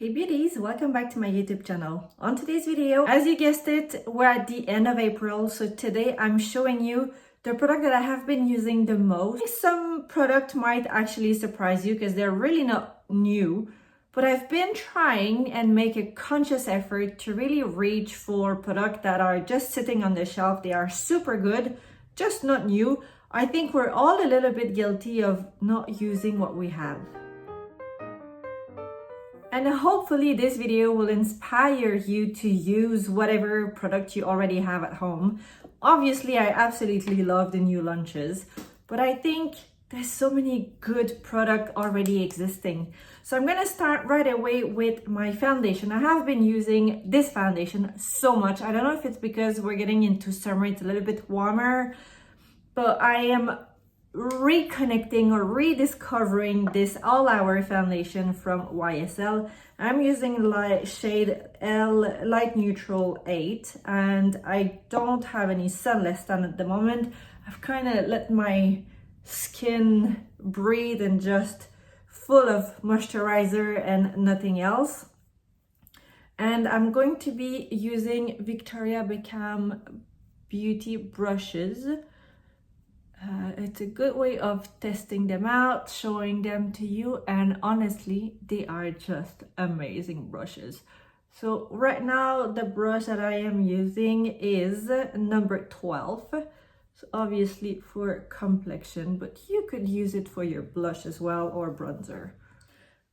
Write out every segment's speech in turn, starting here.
Hey beauties, welcome back to my YouTube channel. On today's video, as you guessed it, we're at the end of April, so today I'm showing you the product that I have been using the most. Some product might actually surprise you because they're really not new, but I've been trying and make a conscious effort to really reach for products that are just sitting on the shelf. They are super good, just not new. I think we're all a little bit guilty of not using what we have. And hopefully this video will inspire you to use whatever product you already have at home. Obviously, I absolutely love the new launches, but I think there's so many good products already existing. So I'm gonna start right away with my foundation. I have been using this foundation so much. I don't know if it's because we're getting into summer, it's a little bit warmer, but I am reconnecting or rediscovering this All Hour foundation from YSL. I'm using shade L Light Neutral 8 and I don't have any sunless tan at the moment. I've kind of let my skin breathe and just full of moisturizer and nothing else. And I'm going to be using Victoria Beckham beauty brushes. It's a good way of testing them out, showing them to you, and honestly, they are just amazing brushes. So right now, the brush that I am using is number 12. So obviously for complexion, but you could use it for your blush as well or bronzer.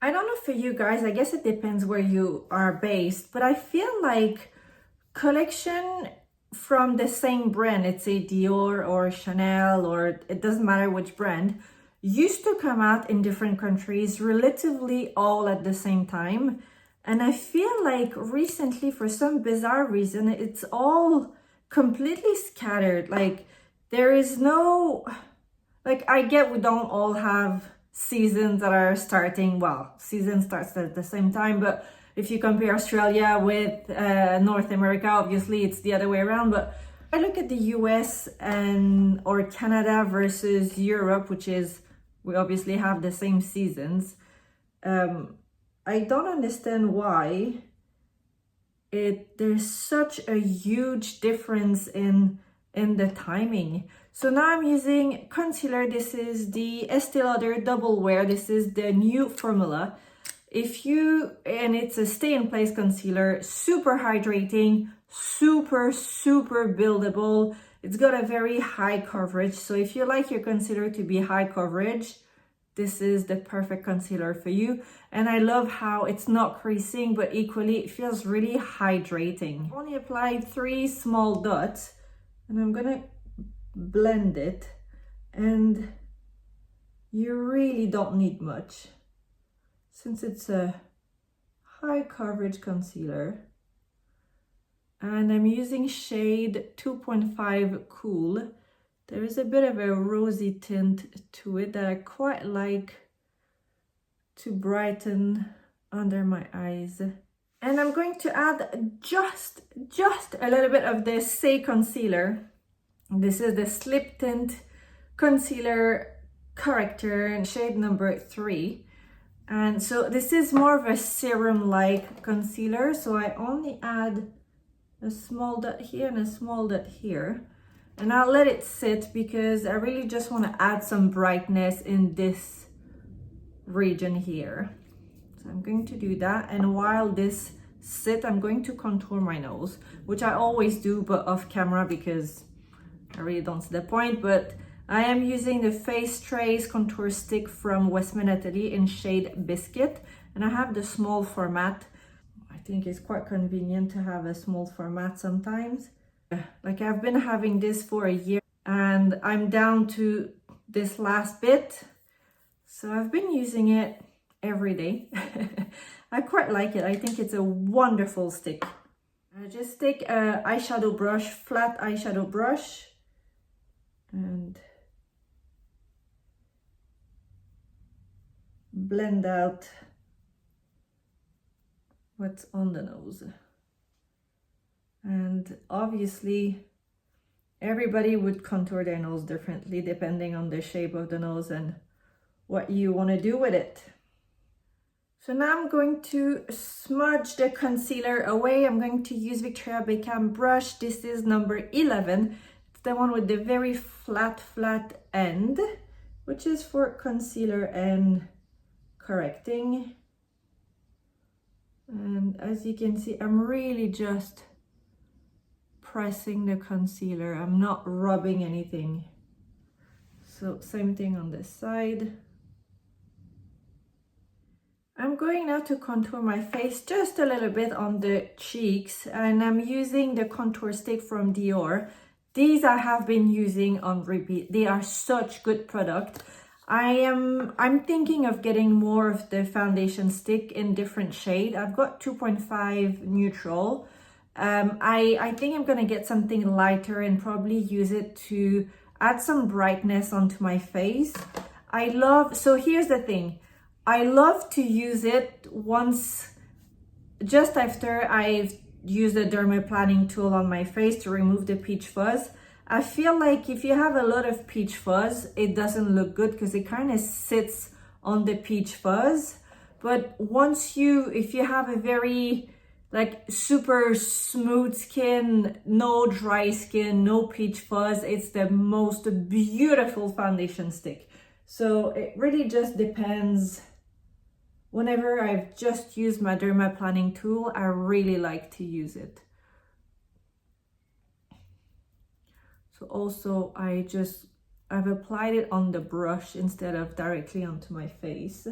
I don't know for you guys, I guess it depends where you are based, but I feel like collection from the same brand, let's say Dior or Chanel, or it doesn't matter which brand, used to come out in different countries relatively all at the same time. And I feel like recently, for some bizarre reason, it's all completely scattered. Like there is no, like I get we don't all have seasons that are starting, well, season starts at the same time, but if you compare Australia with North America, obviously it's the other way around. But I look at the US or Canada versus Europe, which is, we obviously have the same seasons. I don't understand why there's such a huge difference in the timing. So now I'm using concealer. This is the Estee Lauder Double Wear. This is the new formula. And it's a stay in place concealer, super hydrating, super buildable. It's got a very high coverage. So if you like your concealer to be high coverage, this is the perfect concealer for you. And I love how it's not creasing, but equally it feels really hydrating. I only applied 3 small dots and I'm gonna blend it, and you really don't need much. Since it's a high coverage concealer, and I'm using shade 2.5 Cool. There is a bit of a rosy tint to it that I quite like to brighten under my eyes. And I'm going to add just a little bit of the SAIE concealer. This is the Slip Tint Concealer Corrector, shade number 3. And so this is more of a serum-like concealer. So I only add a small dot here and a small dot here. And I'll let it sit because I really just want to add some brightness in this region here. So I'm going to do that. And while this sits, I'm going to contour my nose, which I always do, but off camera because I really don't see the point. But I am using the Face Trace Contour Stick from WESTMAN Atelier in shade Biscuit, and I have the small format. I think it's quite convenient to have a small format sometimes. Like I've been having this for a year and I'm down to this last bit. So I've been using it every day. I quite like it. I think it's a wonderful stick. I just take a eyeshadow brush, flat eyeshadow brush, and blend out what's on the nose. And obviously everybody would contour their nose differently depending on the shape of the nose and what you want to do with it. So now I'm going to smudge the concealer away. I'm going to use Victoria Beckham brush. This is number 11. It's the one with the very flat end, which is for concealer and correcting. And as you can see, I'm really just pressing the concealer. I'm not rubbing anything. So same thing on this side. I'm going now to contour my face just a little bit on the cheeks, and I'm using the contour stick from DIOR. These I have been using on repeat. They are such good product. I'm thinking of getting more of the foundation stick in different shade. I've got 2.5 neutral. I think I'm gonna get something lighter and probably use it to add some brightness onto my face. So here's the thing. I love to use it once, just after I've used the dermaplaning tool on my face to remove the peach fuzz. I feel like if you have a lot of peach fuzz, it doesn't look good because it kind of sits on the peach fuzz. But if you have a very like super smooth skin, no dry skin, no peach fuzz, it's the most beautiful foundation stick. So it really just depends. Whenever I've just used my dermaplaning tool, I really like to use it. So also I've applied it on the brush instead of directly onto my face.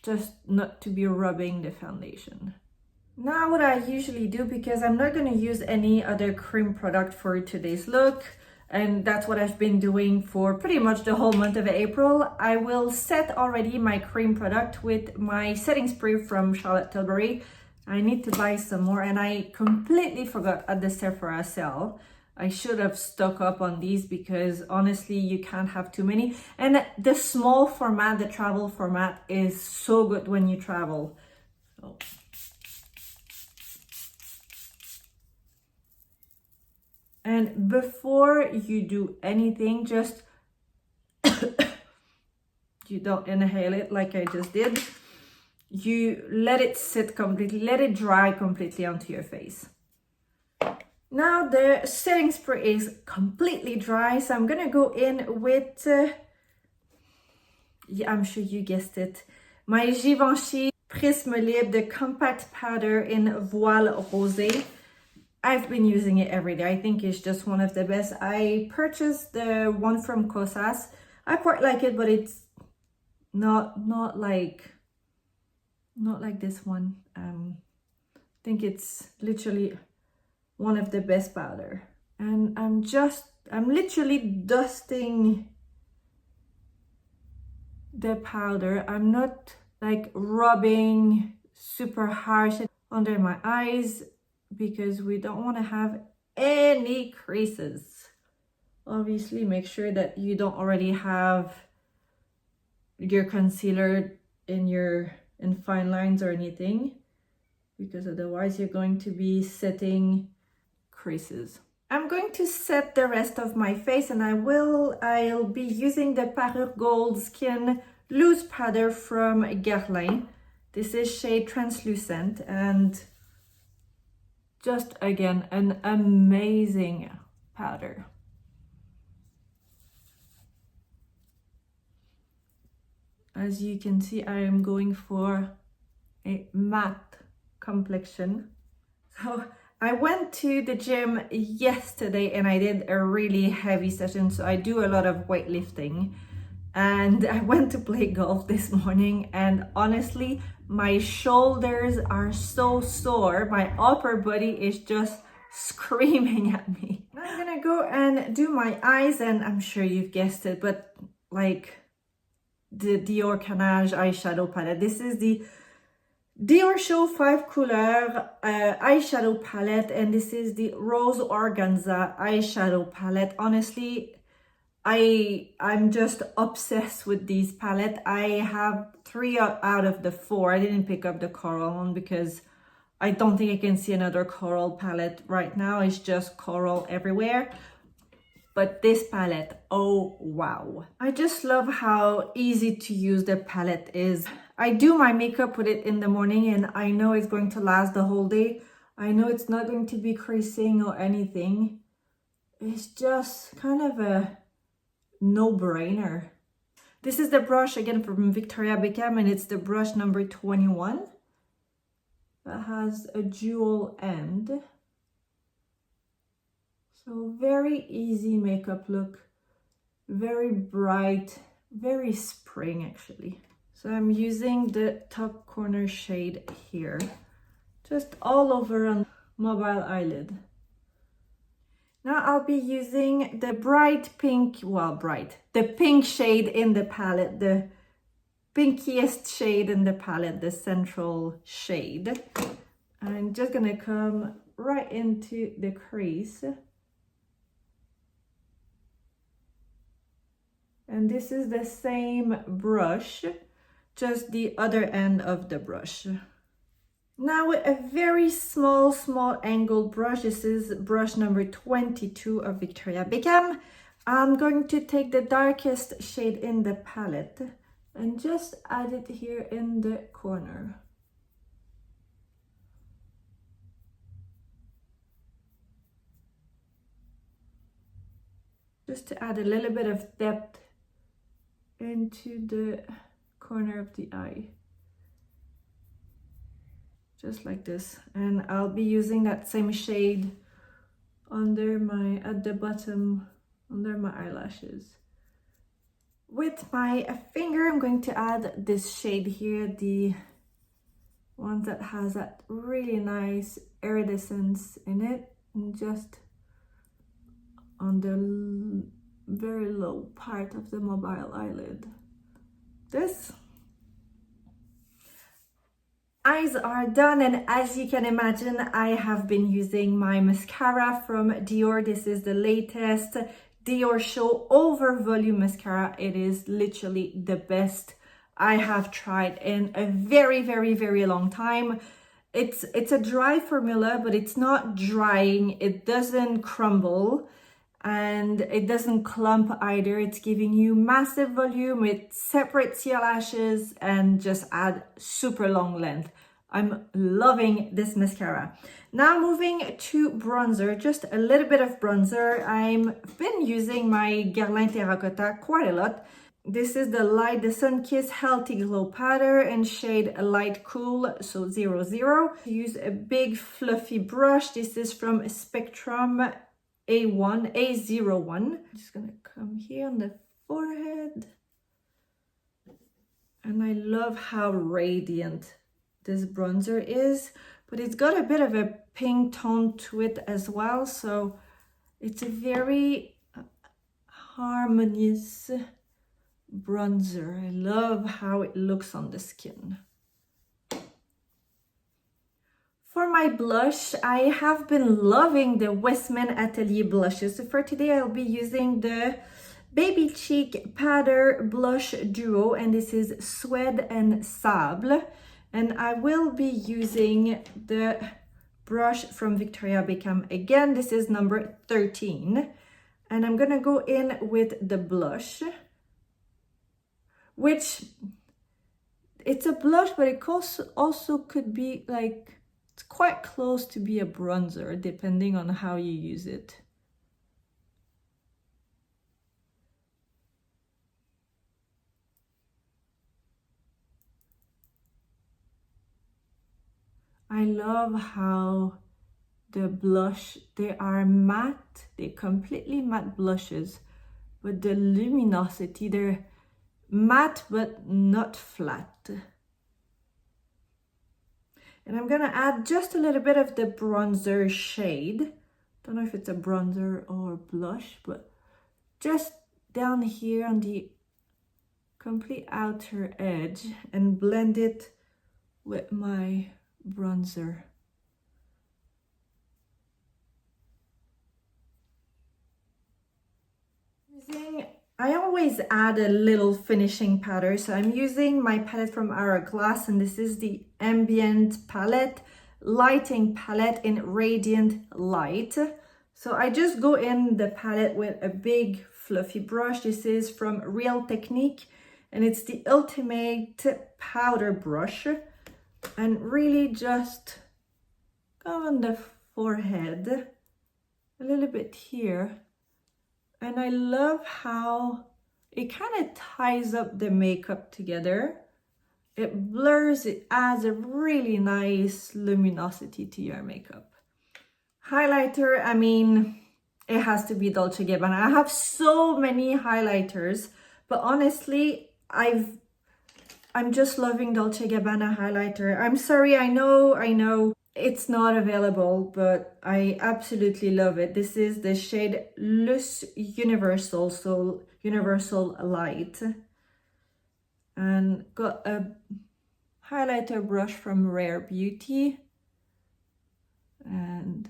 Just not to be rubbing the foundation. Now what I usually do, because I'm not going to use any other cream product for today's look, and that's what I've been doing for pretty much the whole month of April, I will set already my cream product with my setting spray from Charlotte Tilbury. I need to buy some more, and I completely forgot at the Sephora sale. I should have stocked up on these because honestly, you can't have too many. And the small format, the travel format, is so good when you travel. So. And before you do anything, just you don't inhale it like I just did. You let it sit completely, let it dry completely onto your face. Now the setting spray is completely dry, so I'm gonna go in with, yeah, I'm sure you guessed it, my GIVENCHY Prisme Libre, the compact powder in Voile Rosé. I've been using it every day. I think it's just one of the best. I purchased the one from Kosas. I quite like it, but it's not like this one. I think it's literally one of the best powder. And I'm literally dusting the powder. I'm not like rubbing super harsh under my eyes, because we don't want to have any creases. Obviously, make sure that you don't already have your concealer in fine lines or anything, because otherwise you're going to be setting creases. I'm going to set the rest of my face, and I'll be using the Parure Gold Skin Loose Powder from GUERLAIN. This is shade Translucent, and just again, an amazing powder. As you can see, I am going for a matte complexion. So I went to the gym yesterday and I did a really heavy session. So I do a lot of weightlifting, and I went to play golf this morning, and honestly, my shoulders are so sore. My upper body is just screaming at me. I'm gonna go and do my eyes, and I'm sure you've guessed it, but like the Dior Canage eyeshadow palette. This is the Dior Show 5 Couleurs eyeshadow palette, and this is the Rose Organza eyeshadow palette. Honestly, I'm just obsessed with these palettes. I have 3 out of the 4. I didn't pick up the coral one because I don't think I can see another coral palette right now. It's just coral everywhere. But this palette, oh wow. I just love how easy to use the palette is. I do my makeup with it in the morning and I know it's going to last the whole day. I know it's not going to be creasing or anything. It's just kind of a no-brainer. This is the brush again from Victoria Beckham, and it's the brush number 21. That has a dual end. So very easy makeup look, very bright, very spring actually. So I'm using the top corner shade here, just all over on mobile eyelid. Now I'll be using the bright pink, well bright, the pink shade in the palette, the pinkiest shade in the palette, the central shade. I'm just gonna come right into the crease. And this is the same brush, just the other end of the brush. Now with a very small angled brush, this is brush number 22 of Victoria Beckham, I'm going to take the darkest shade in the palette and just add it here in the corner. Just to add a little bit of depth into the corner of the eye. Just like this. And I'll be using that same shade under my, at the bottom, under my eyelashes. With my finger, I'm going to add this shade here, the one that has that really nice iridescence in it, and just on the very low part of the mobile eyelid. This. Eyes are done, and as you can imagine, I have been using my mascara from Dior. This is the latest Dior Show Over Volume Mascara. It is literally the best I have tried in a very long time. It's a dry formula, but it's not drying. It doesn't crumble and it doesn't clump either. It's giving you massive volume. It separates your lashes and just add super long length. I'm loving this mascara. Now moving to bronzer, just a little bit of bronzer. I've been using my Guerlain Terracotta quite a lot. This is the light, the Sun Kiss Healthy Glow powder in shade Light Cool, so 00. Use a big fluffy brush. This is from Spectrum A01. I'm just gonna come here on the forehead. And I love how radiant this bronzer is, but it's got a bit of a pink tone to it as well, so it's a very harmonious bronzer. I love how it looks on the skin. For my blush, I have been loving the WESTMAN Atelier blushes. So for today, I'll be using the Baby Cheek Powder Blush Duo, and this is Suede and Sable. And I will be using the brush from Victoria Beckham again. This is number 13. And I'm gonna go in with the blush, which it's a blush, but it also could be like, it's quite close to be a bronzer, depending on how you use it. I love how the blush, they are matte, they're completely matte blushes, but the luminosity, they're matte but not flat. And I'm gonna add just a little bit of the bronzer shade. Don't know if it's a bronzer or blush, but just down here on the complete outer edge, and blend it with my bronzer. I always add a little finishing powder, so I'm using my palette from Hourglass, and this is the Ambient palette, lighting palette in Radiant Light. So I just go in the palette with a big fluffy brush. This is from Real Technique, and it's the ultimate powder brush, and really just go on the forehead, a little bit here. And I love how it kind of ties up the makeup together. It blurs, it adds a really nice luminosity to your makeup. Highlighter, I mean, it has to be Dolce & Gabbana. I have so many highlighters, but honestly, I'm just loving Dolce & Gabbana highlighter. I'm sorry, I know it's not available, but I absolutely love it. This is the shade Luxe Universal, so Universal Light. And got a highlighter brush from Rare Beauty. And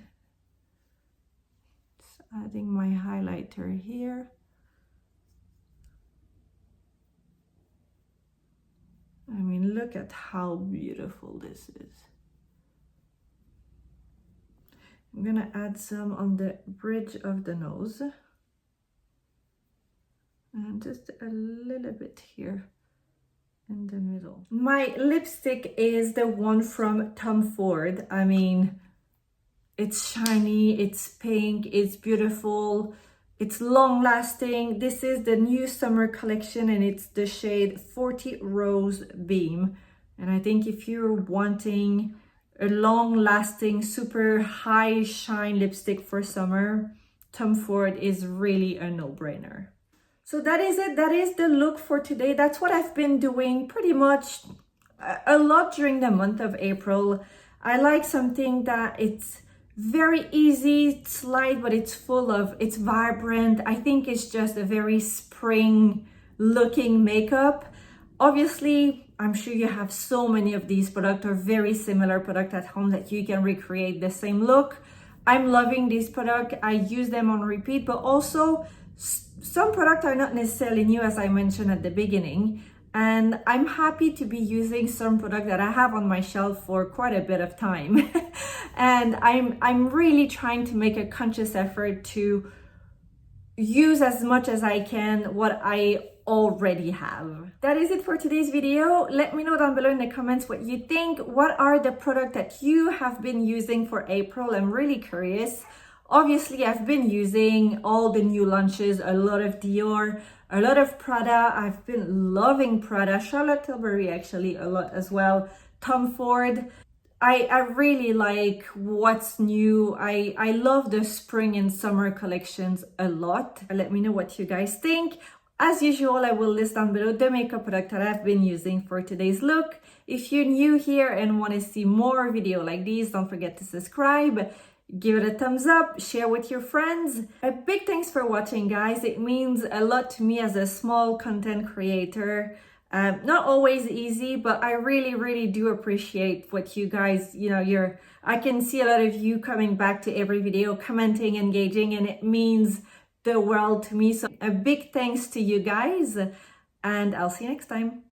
just adding my highlighter here. I mean, look at how beautiful this is. I'm gonna add some on the bridge of the nose. And just a little bit here in the middle. My lipstick is the one from Tom Ford. I mean, it's shiny, it's pink, it's beautiful, it's long lasting. This is the new summer collection and it's the shade 40 Rose Beam. And I think if you're wanting a long lasting, super high shine lipstick for summer, Tom Ford is really a no-brainer. So that is it. That is the look for today. That's what I've been doing pretty much a lot during the month of April. I like something that it's very easy, it's light, but it's vibrant. I think it's just a very spring looking makeup. Obviously, I'm sure you have so many of these products or very similar products at home that you can recreate the same look. I'm loving this product. I use them on repeat, but also some products are not necessarily new, as I mentioned at the beginning. And I'm happy to be using some product that I have on my shelf for quite a bit of time. And I'm really trying to make a conscious effort to use as much as I can what I already have. That is it for today's video. Let me know down below in the comments what you think. What are the products that you have been using for April? I'm really curious. Obviously, I've been using all the new launches, a lot of Dior, a lot of Prada. I've been loving Prada, Charlotte Tilbury actually a lot as well, Tom Ford. I really like what's new. I love the spring and summer collections a lot. Let me know what you guys think. As usual, I will list down below the makeup product that I've been using for today's look. If you're new here and want to see more video like these, don't forget to subscribe. Give it a thumbs up, share with your friends. A big thanks for watching, guys. It means a lot to me as a small content creator. Not always easy, but I really do appreciate what you guys, I can see a lot of you coming back to every video, commenting, engaging, and it means the world to me. So a big thanks to you guys, and I'll see you next time.